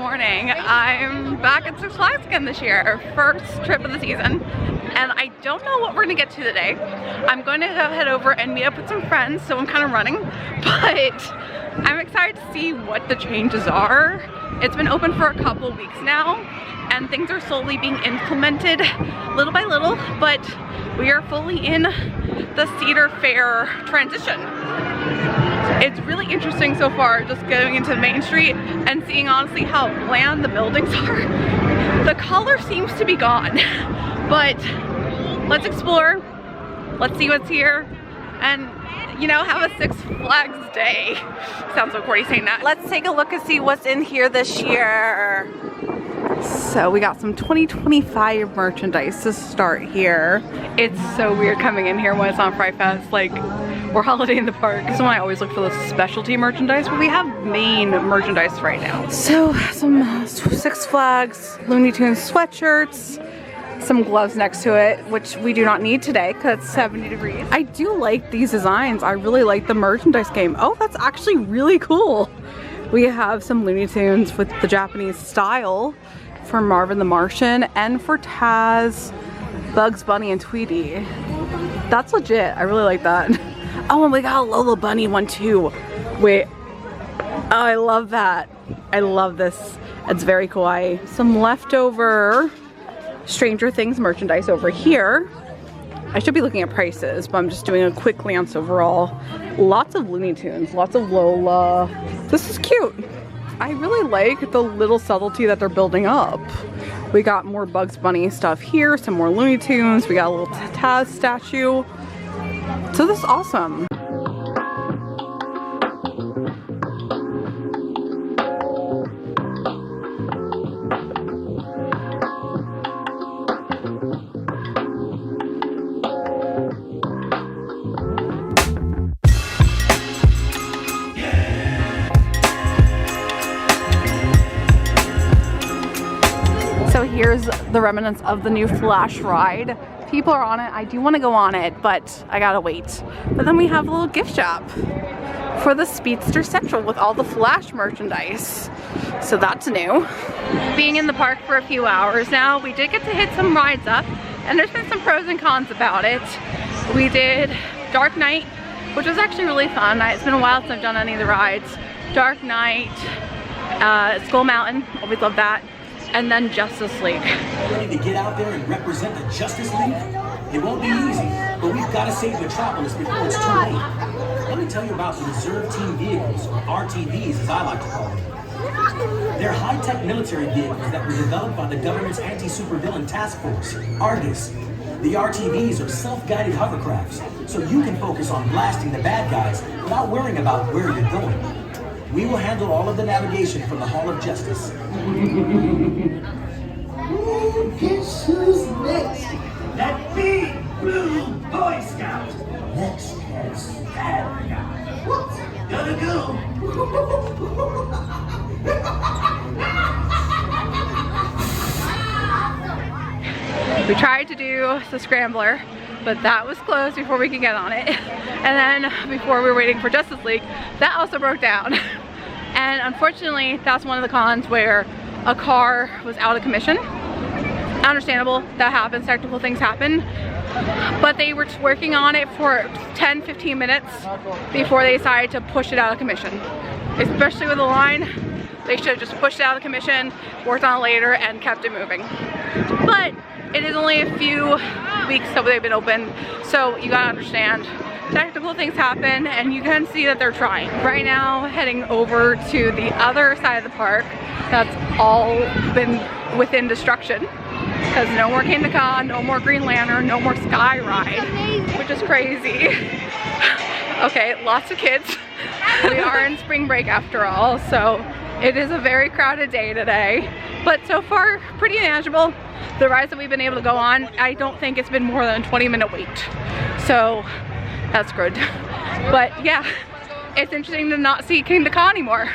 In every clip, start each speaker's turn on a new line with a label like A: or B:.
A: morning. I'm back at Six Flags again this year, first trip of the season, and I don't know what we're gonna get to today. I'm going to go head over and meet up with some friends, so I'm kind of running, but I'm excited to see what the changes are. It's been open for a couple weeks now, and things are slowly being implemented little by little, but we are fully in the Cedar Fair transition. It's really interesting so far, just going into Main Street and seeing honestly how bland the buildings are. The color seems to be gone, but let's explore, let's see what's here, and you know, have a Six Flags day. Sounds so corny saying that. Let's take a look and see what's in here this year. So we got some 2025 merchandise to start here. It's so weird coming in here when it's on Fright Fest, like we're holiday in the park. This is when I always look for the specialty merchandise, but we have main merchandise right now. So some Six Flags Looney Tunes sweatshirts, some gloves next to it, which we do not need today because it's 70 degrees. I do like these designs. I really like the merchandise game. Oh, that's actually really cool. We have some Looney Tunes with the Japanese style for Marvin the Martian and for Taz, Bugs Bunny, and Tweety. That's legit. I really like that. Oh, and we got a Lola Bunny one too. Wait. Oh, I love that. I love this. It's very kawaii. Some leftover Stranger Things merchandise over here. I should be looking at prices, but I'm just doing a quick glance overall. Lots of Looney Tunes, lots of Lola. This is cute. I really like the little subtlety that they're building up. We got more Bugs Bunny stuff here, some more Looney Tunes. We got a little Taz statue. So this is awesome. So here's the remnants of the new Flash ride. People are on it. I do want to go on it, but I gotta wait. But then we have a little gift shop for the Speedster Central with all the Flash merchandise. So that's new. Being in the park for a few hours now, we did get to hit some rides up, and there's been some pros and cons about it. We did Dark Knight, which was actually really fun. It's been a while since I've done any of the rides. Dark Knight, Skull Mountain, always love that. And then Justice League.
B: Ready to get out there and represent the Justice League? It won't be easy, but we've got to save Metropolis before it's too late. Let me tell you about the Reserve Team Vehicles, or RTVs as I like to call them. They're high-tech military vehicles that were developed by the government's anti-supervillain task force, Argus. The RTVs are self-guided hovercrafts, so you can focus on blasting the bad guys without worrying about where you're going. We will handle all of the navigation from the Hall of Justice.
C: Guess who's next?
B: That big blue Boy Scout.
C: Next is
B: Bad guy.
C: what?
B: Gotta go.
A: We tried to do the Scrambler, but that was closed before we could get on it. And then before we were waiting for Justice League, that also broke down. And unfortunately, that's one of the cons where a car was out of commission. Understandable, that happens, technical things happen. But they were working on it for 10-15 minutes before they decided to push it out of commission. Especially with the line, they should have just pushed it out of commission, worked on it later, and kept it moving. But it is only a few weeks that they've been open, so you gotta understand, technical things happen, and you can see that they're trying. Right now, heading over to the other side of the park, that's all been within destruction, because no more Kingda Ka, no more Green Lantern, no more Sky Ride, which is crazy. Okay, lots of kids. We are in spring break after all, so it is a very crowded day today, but so far pretty manageable. The rides that we've been able to go on, I don't think it's been more than a 20-minute wait, so that's good. But yeah, it's interesting to not see Kingda Ka anymore.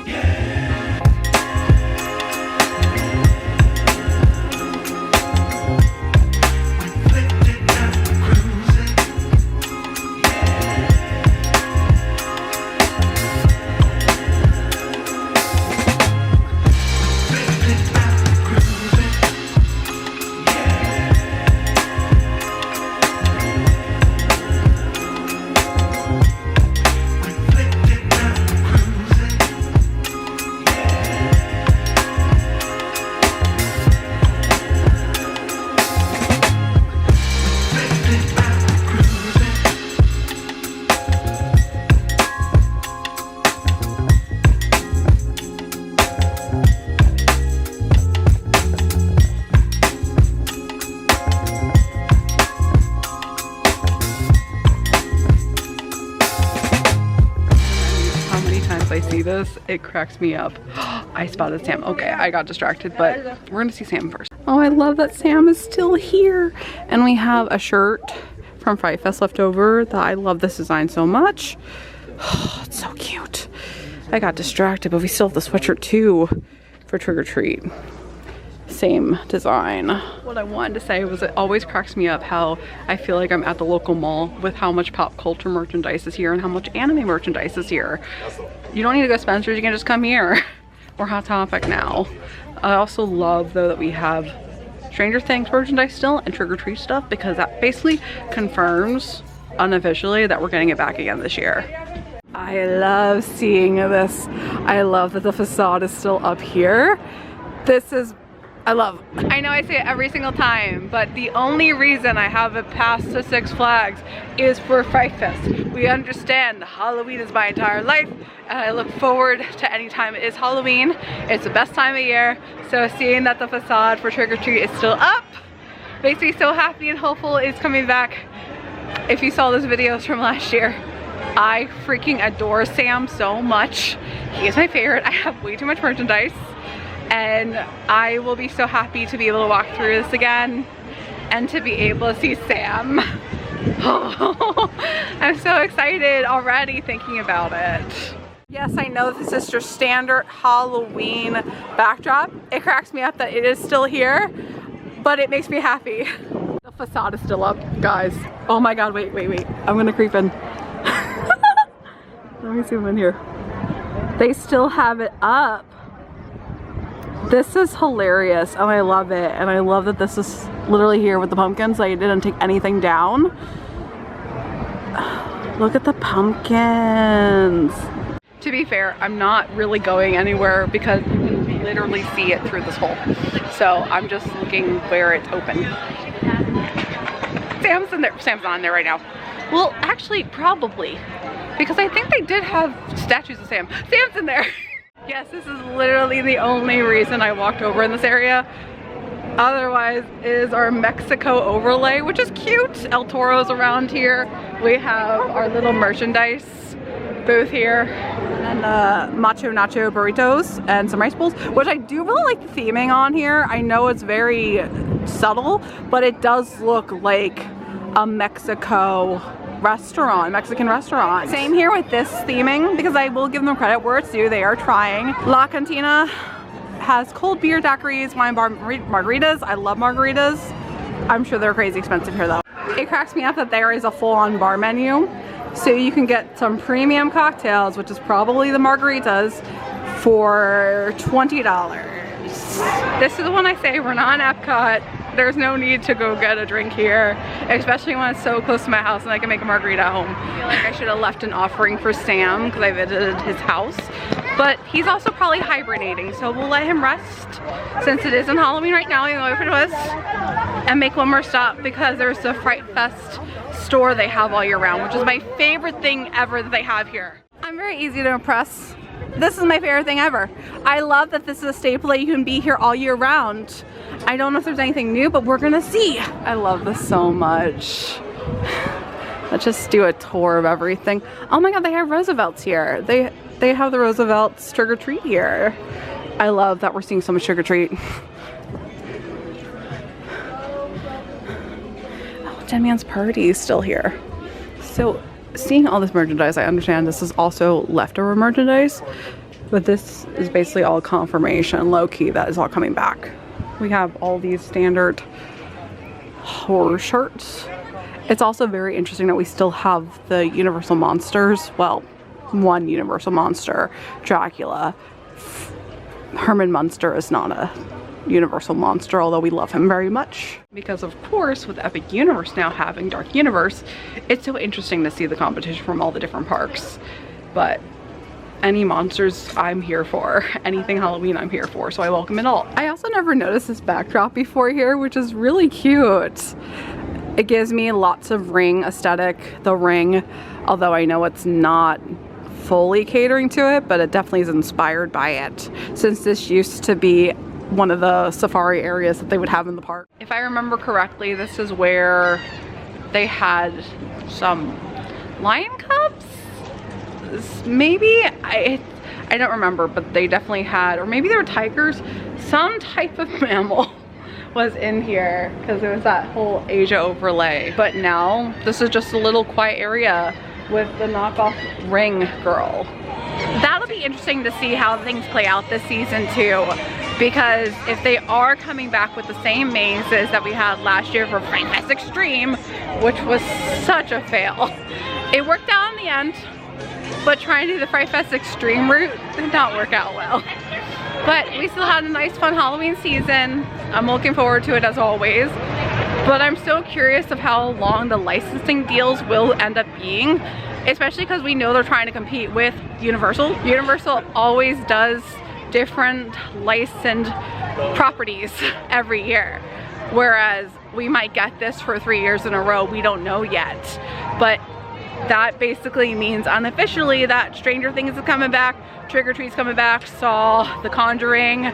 B: Yeah.
A: this. It cracks me up. I spotted Sam. Okay, I got distracted, but we're gonna see Sam first. Oh, I love that Sam is still here. And we have a shirt from Fright Fest left over that I love this design so much. Oh, it's so cute. I got distracted, but we still have the sweatshirt too for Trick or Treat. Same design. What I wanted to say was it always cracks me up how I feel like I'm at the local mall with how much pop culture merchandise is here and how much anime merchandise is here. You don't need to go to Spencer's, you can just come here. We're Hot Topic now. I also love though that we have Stranger Things merchandise still and Trick or Treat stuff, because that basically confirms unofficially that we're getting it back again this year. I love seeing this. I love that the facade is still up here. I know I say it every single time, but the only reason I haven't passed to Six Flags is for Fright Fest. We understand Halloween is my entire life, and I look forward to any time it is Halloween. It's the best time of year, so seeing that the facade for Trick or Treat is still up makes me so happy and hopeful it's coming back. If you saw those videos from last year, I freaking adore Sam so much. He is my favorite. I have way too much merchandise. And I will be so happy to be able to walk through this again and to be able to see Sam. Oh, I'm so excited already thinking about it. Yes, I know this is your standard Halloween backdrop. It cracks me up that it is still here, but it makes me happy. The facade is still up, guys. Oh my God, wait. I'm gonna creep in. Let me zoom in here. They still have it up. This is hilarious and I love it, and I love that this is literally here with the pumpkins. I didn't take anything down. Look at the pumpkins. To be fair, I'm not really going anywhere because you can literally see it through this hole. So I'm just looking where it's open. Sam's in there. Sam's not in there right now. Well, actually, probably, because I think they did have statues of Sam. Sam's in there. Yes, this is literally the only reason I walked over in this area. Otherwise is our Mexico overlay, which is cute. El Toro's around here. We have our little merchandise booth here. And macho nacho burritos and some rice bowls, which I do really like the theming on here. I know it's very subtle, but it does look like a Mexican restaurant. Same here with this theming, because I will give them credit where it's due. They are trying. La Cantina has cold beer daiquiris, wine bar margaritas. I love margaritas. I'm sure they're crazy expensive here though. It cracks me up that there is a full-on bar menu. So you can get some premium cocktails, which is probably the margaritas, for $20. This is when I say we're not in Epcot. There's no need to go get a drink here, especially when it's so close to my house and I can make a margarita at home. I feel like I should have left an offering for Sam because I visited his house, but he's also probably hibernating, so we'll let him rest since it isn't Halloween right now, even though if it was, and make one more stop because there's the Fright Fest store they have all year round, which is my favorite thing ever that they have here. I'm very easy to impress. This is my favorite thing ever. I love that this is a staple that you can be here all year round. I don't know if there's anything new, but we're gonna see. I love this so much. Let's just do a tour of everything. Oh my God, they have Roosevelt's here. They have the Roosevelt's Trick or Treat here. I love that we're seeing so much Trick or Treat. Oh, Dead Man's Party is still here. So seeing all this merchandise, I understand this is also leftover merchandise, but this is basically all confirmation, low-key, that is all coming back. We have all these standard horror shirts. It's also very interesting that we still have the Universal Monsters. Well, one Universal Monster, Dracula. Herman Munster is not a Universal Monster, although we love him very much. Because of course, with Epic Universe now having Dark Universe, it's so interesting to see the competition from all the different parks. But any monsters I'm here for. Anything Halloween I'm here for, so I welcome it all. I also never noticed this backdrop before here, which is really cute. It gives me lots of Ring aesthetic, the Ring, although I know it's not fully catering to it, but it definitely is inspired by it, since this used to be one of the safari areas that they would have in the park. If I remember correctly, this is where they had some lion cubs? Maybe? I don't remember, but they definitely had, or maybe they were tigers, some type of mammal was in here because there was that whole Asia overlay. But now this is just a little quiet area with the knockoff ring girl. That'll be interesting to see how things play out this season too, because if they are coming back with the same mazes that we had last year for Fright Fest Extreme, which was such a fail. It worked out in the end, but trying to do the Fright Fest Extreme route did not work out well. But we still had a nice fun Halloween season. I'm looking forward to it as always. But I'm so curious of how long the licensing deals will end up being, especially because we know they're trying to compete with Universal. Universal always does different licensed properties every year, whereas we might get this for 3 years in a row. We don't know yet, but that basically means unofficially that Stranger Things is coming back, Trick or Treat's coming back, Saw, The Conjuring,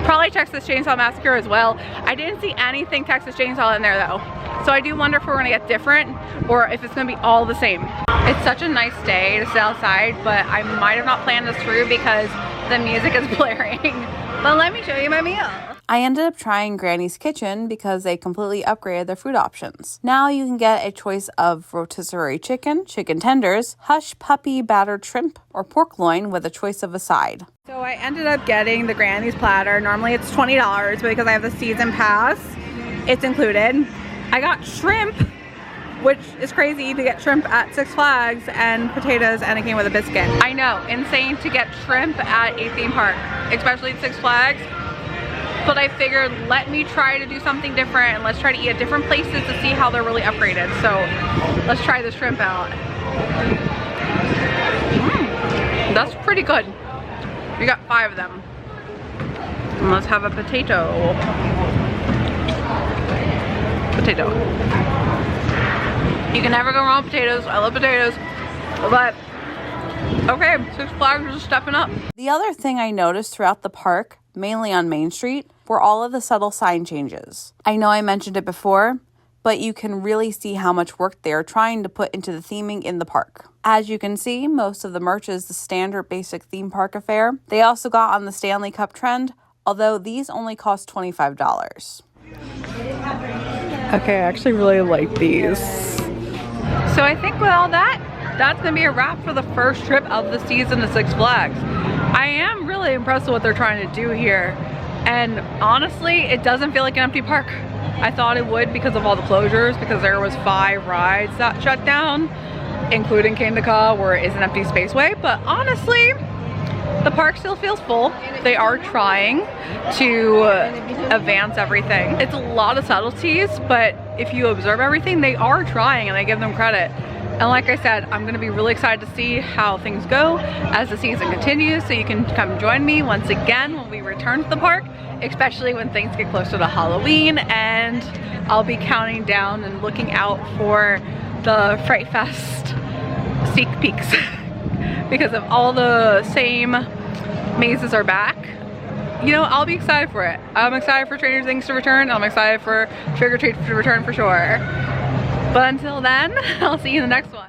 A: probably Texas Chainsaw Massacre as well. I didn't see anything Texas Chainsaw in there though, so I do wonder if we're gonna get different or if it's gonna be all the same. It's such a nice day to sit outside, but I might have not planned this through because the music is blaring. But let me show you my meal.
D: I ended up trying Granny's Kitchen because they completely upgraded their food options. Now you can get a choice of rotisserie chicken, chicken tenders, hush puppy battered shrimp, or pork loin with a choice of a side.
A: So I ended up getting the Granny's platter. Normally it's $20, but because I have the season pass, it's included. I got shrimp, which is crazy to get shrimp at Six Flags, and potatoes, and it came with a biscuit. I know, insane to get shrimp at a theme park, especially at Six Flags. But I figured, let me try to do something different and let's try to eat at different places to see how they're really upgraded. So let's try the shrimp out. That's pretty good. We got 5 of them. And let's have a potato. Potato. You can never go wrong with potatoes. I love potatoes. But okay, Six Flags is stepping up.
D: The other thing I noticed throughout the park, mainly on Main Street, were all of the subtle sign changes. I know I mentioned it before, but you can really see how much work they are trying to put into the theming in the park. As you can see, most of the merch is the standard basic theme park affair. They also got on the Stanley Cup trend, although these only cost $25.
A: Okay, I actually really like these. So I think with all that, that's gonna be a wrap for the first trip of the season to Six Flags. I am really impressed with what they're trying to do here. And honestly, it doesn't feel like an empty park. I thought it would because of all the closures, because there was 5 rides that shut down, including Kingda Ka, where it is an empty spaceway. But honestly, the park still feels full. They are trying to advance everything. It's a lot of subtleties, but if you observe everything, they are trying, and I give them credit. And like I said, I'm gonna be really excited to see how things go as the season continues, so you can come join me once again when we return to the park, especially when things get closer to Halloween, and I'll be counting down and looking out for the Fright Fest sneak peeks because if all the same mazes are back, you know, I'll be excited for it. I'm excited for Stranger Things to return. I'm excited for Trick or Treat to return for sure. But until then, I'll see you in the next one.